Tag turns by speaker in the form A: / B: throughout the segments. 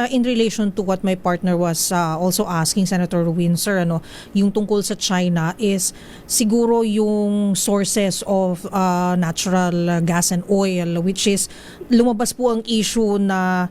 A: in relation to what my partner was also asking, Senator Windsor, yung tungkol sa China is siguro yung sources of natural gas and oil, which is lumabas po ang issue na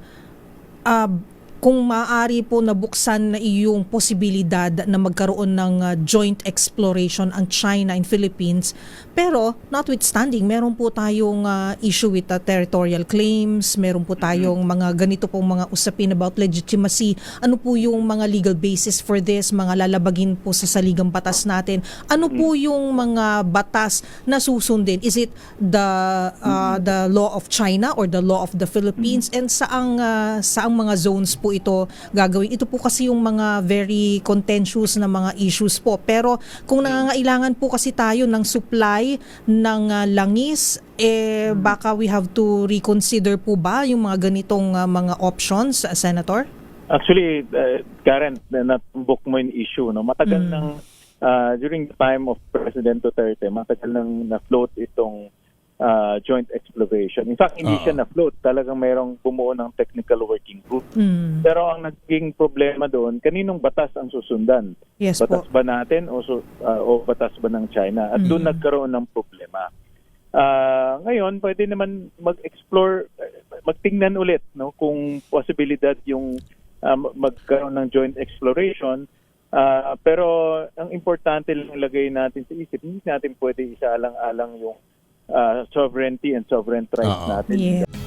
A: kung maaari po nabuksan na yung posibilidad na magkaroon ng joint exploration ang China and Philippines. Pero notwithstanding, meron po tayong issue with territorial claims, meron po tayong mga ganito pong mga usapin about legitimacy. Ano po yung mga legal basis for this, mga lalabagin po sa saligang batas natin? Ano po yung mga batas na susundin? Is it the law of China or the law of the Philippines? And saang mga zones po ito gagawin? Ito po kasi yung mga very contentious na mga issues po. Pero kung nangangailangan po kasi tayo ng supply ng langis, baka we have to reconsider po ba yung mga ganitong mga options, Senator?
B: Actually, Karen, natumbok mo yung issue. No? Matagal nang, during the time of President Duterte, matagal nang na-float itong joint exploration. In fact, hindi siya na-float. Talagang mayroong bumuo ng technical working group. Pero ang naging problema doon, kaninong batas ang susundan?
A: Yes,
B: batas
A: po
B: ba natin o batas ba ng China? At doon nagkaroon ng problema. Ngayon, pwede naman mag-explore, magtingnan ulit kung posibilidad yung magkaroon ng joint exploration. Pero ang importante lang ilagay natin sa isip, hindi natin pwede isaalang-alang yung sovereignty and sovereign rights natin.
A: Yeah.